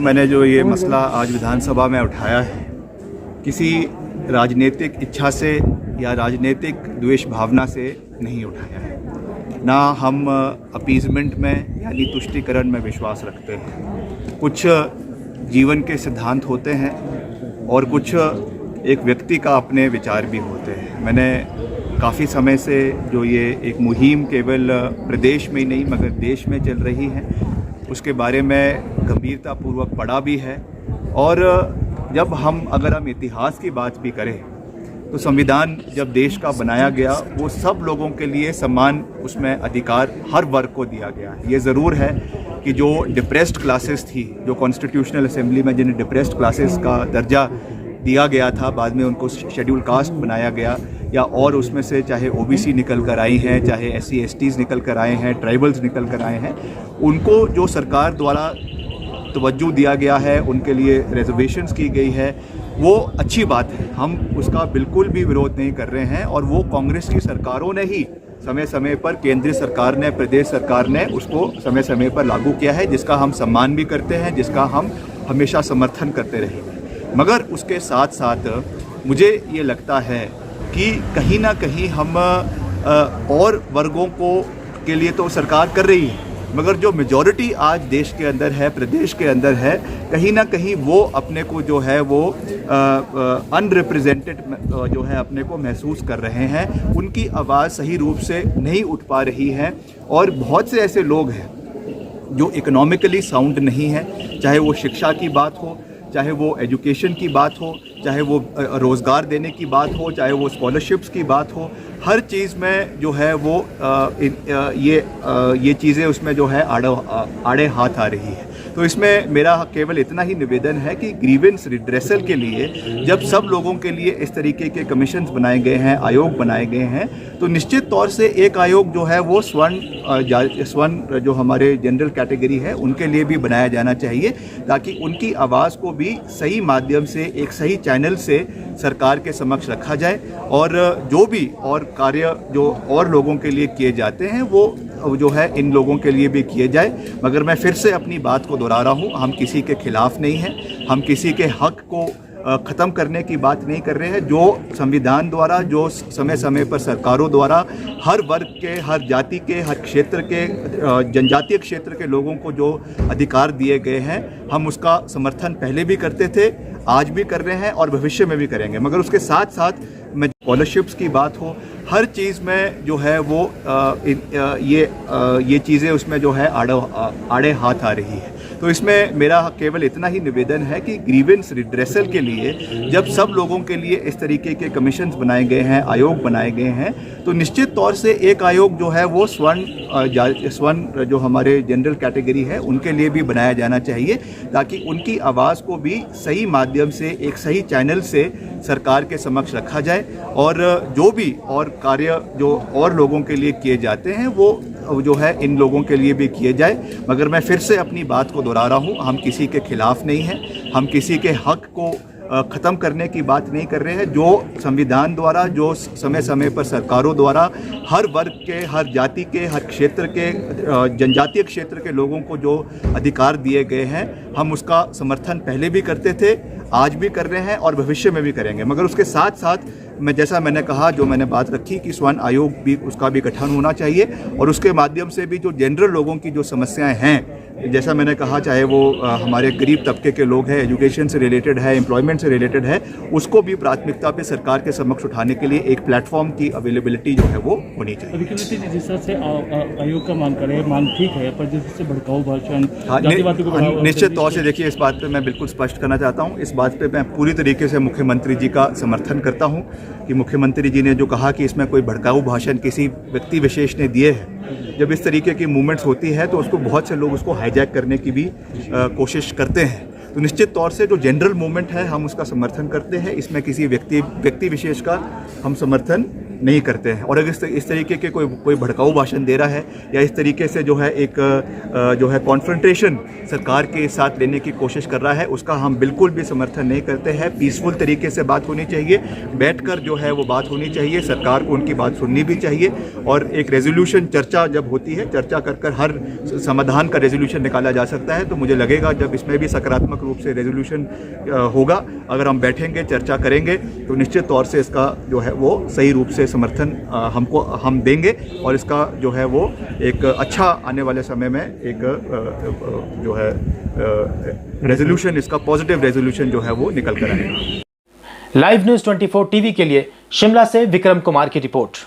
मैंने जो ये मसला आज विधानसभा में उठाया है, किसी राजनीतिक इच्छा से या राजनीतिक द्वेष भावना से नहीं उठाया है। ना हम अपीज़मेंट में यानी तुष्टीकरण में विश्वास रखते हैं। कुछ जीवन के सिद्धांत होते हैं और कुछ एक व्यक्ति का अपने विचार भी होते हैं। मैंने काफ़ी समय से जो ये एक मुहिम केवल प्रदेश में ही नहीं मगर देश में चल रही है, उसके बारे में गंभीरतापूर्वक पढ़ा भी है। और जब अगर हम इतिहास की बात भी करें तो संविधान जब देश का बनाया गया वो सब लोगों के लिए समान उसमें अधिकार हर वर्ग को दिया गया है। ये ज़रूर है कि जो डिप्रेस्ड क्लासेस थी, जो कॉन्स्टिट्यूशनल असेंबली में जिन्हें डिप्रेस्ड क्लासेस का दर्जा दिया गया था, बाद में उनको शेड्यूल कास्ट बनाया गया, या और उसमें से चाहे ओबीसी निकल कर आई हैं, चाहे SC STs निकल कर आए हैं, ट्राइबल्स निकल कर आए हैं, उनको जो सरकार द्वारा तवज्जो दिया गया है, उनके लिए रिजर्वेशंस की गई है, वो अच्छी बात है। हम उसका बिल्कुल भी विरोध नहीं कर रहे हैं। और वो कांग्रेस की सरकारों ने ही समय समय पर, केंद्रीय सरकार ने, प्रदेश सरकार ने उसको समय समय पर लागू किया है, जिसका हम सम्मान भी करते हैं, जिसका हम हमेशा समर्थन करते रहेंगे। मगर उसके साथ साथ मुझे ये लगता है कि कहीं ना कहीं हम और वर्गों के लिए तो सरकार कर रही है, मगर जो मेजॉरिटी आज देश के अंदर है, प्रदेश के अंदर है, कहीं ना कहीं वो अपने को जो है वो अनरिप्रेजेंटेड जो है अपने को महसूस कर रहे हैं। उनकी आवाज़ सही रूप से नहीं उठ पा रही है। और बहुत से ऐसे लोग हैं जो इकोनॉमिकली साउंड नहीं है, चाहे वो शिक्षा की बात हो, चाहे वो एजुकेशन की बात हो, चाहे वो रोज़गार देने की बात हो, चाहे वो स्कॉलरशिप्स की बात हो, हर चीज़ में जो है वो ये चीज़ें उसमें जो है आड़े हाथ आ रही है। तो इसमें मेरा केवल इतना ही निवेदन है कि ग्रीवेंस रिड्रेसल के लिए जब सब लोगों के लिए इस तरीके के कमीशंस बनाए गए हैं, आयोग बनाए गए हैं, तो निश्चित तौर से एक आयोग जो है वो स्वर्ण जो हमारे जनरल कैटेगरी है उनके लिए भी बनाया जाना चाहिए, ताकि उनकी आवाज़ को भी सही माध्यम से, एक सही चैनल से सरकार के समक्ष रखा जाए। और जो भी और कार्य जो और लोगों के लिए किए जाते हैं वो जो है इन लोगों के लिए भी किए जाए। मगर मैं फिर से अपनी बात को दोहरा रहा हूँ, हम किसी के खिलाफ नहीं हैं, हम किसी के हक को ख़त्म करने की बात नहीं कर रहे हैं। जो संविधान द्वारा, जो समय समय पर सरकारों द्वारा हर वर्ग के, हर जाति के, हर क्षेत्र के, जनजातीय क्षेत्र के लोगों को जो अधिकार दिए गए हैं, हम उसका समर्थन पहले भी करते थे, आज भी कर रहे हैं और भविष्य में भी करेंगे। मगर उसके साथ साथ में स्कॉलरशिप्स की बात हो, हर चीज़ में जो है वो ये चीज़ें उसमें जो है आड़े हाथ आ रही है। तो इसमें मेरा केवल इतना ही निवेदन है कि ग्रीवेंस रिड्रेसल के लिए जब सब लोगों के लिए इस तरीके के कमीशंस बनाए गए हैं, आयोग बनाए गए हैं, तो निश्चित तौर से एक आयोग जो है वो स्वर्ण जो हमारे जनरल कैटेगरी है उनके लिए भी बनाया जाना चाहिए, ताकि उनकी आवाज़ को भी सही माध्यम से, एक सही चैनल से सरकार के समक्ष रखा जाए। और जो भी और कार्य जो और लोगों के लिए किए जाते हैं वो जो है इन लोगों के लिए भी किए जाए। मगर मैं फिर से अपनी बात को दोहरा रहा हूँ, हम किसी के खिलाफ नहीं हैं, हम किसी के हक को ख़त्म करने की बात नहीं कर रहे हैं। जो संविधान द्वारा, जो समय समय पर सरकारों द्वारा हर वर्ग के, हर जाति के, हर क्षेत्र के, जनजातीय क्षेत्र के लोगों को जो अधिकार दिए गए हैं, हम उसका समर्थन पहले भी करते थे, आज भी कर रहे हैं और भविष्य में भी करेंगे। मगर उसके साथ साथ जैसा मैंने कहा, जो मैंने बात रखी कि स्वर्ण आयोग भी, उसका भी गठन होना चाहिए और उसके माध्यम से भी जो जनरल लोगों की जो समस्याएं हैं, जैसा मैंने कहा, चाहे वो हमारे गरीब तबके के लोग हैं, एजुकेशन से रिलेटेड है, एम्प्लॉयमेंट से रिलेटेड है, उसको भी प्राथमिकता पे सरकार के समक्ष उठाने के लिए एक प्लेटफॉर्म की अवेलेबिलिटी जो है वो होनी चाहिए। जिस तरह से आयोग का मांग करे, मांग ठीक है, पर जिससे भड़काऊ भाषण, निश्चित तौर से देखिए, इस बात पे मैं बिल्कुल स्पष्ट करना चाहता हूँ। इस बात पे मैं पूरी तरीके से मुख्यमंत्री जी का समर्थन करता हूँ कि मुख्यमंत्री जी ने जो कहा कि इसमें कोई भड़काऊ भाषण किसी व्यक्ति विशेष ने दिए हैं, जब इस तरीके की मूवमेंट्स होती है तो उसको बहुत से लोग उसको हाईजैक करने की भी कोशिश करते हैं। तो निश्चित तौर से जो जनरल मूवमेंट है हम उसका समर्थन करते हैं, इसमें किसी व्यक्ति विशेष का हम समर्थन नहीं करते हैं। और अगर इस तरीके के कोई भड़काऊ भाषण दे रहा है या इस तरीके से जो है एक जो है कॉन्फ्रंटेशन सरकार के साथ लेने की कोशिश कर रहा है, उसका हम बिल्कुल भी समर्थन नहीं करते हैं। पीसफुल तरीके से बात होनी चाहिए, बैठकर जो है वो बात होनी चाहिए, सरकार को उनकी बात सुननी भी चाहिए और एक रेजोल्यूशन चर्चा जब होती है, चर्चा कर हर समाधान का रेजोल्यूशन निकाला जा सकता है। तो मुझे लगेगा जब इसमें भी सकारात्मक रूप से रेजोल्यूशन होगा, अगर हम बैठेंगे चर्चा करेंगे तो निश्चित तौर से इसका जो है वो सही रूप से समर्थन हम देंगे और इसका जो है वो एक अच्छा आने वाले समय में एक जो है रेजोल्यूशन, इसका पॉजिटिव रेजोल्यूशन जो है वो निकल कर आएगा। लाइव न्यूज 24 टीवी के लिए शिमला से विक्रम कुमार की रिपोर्ट।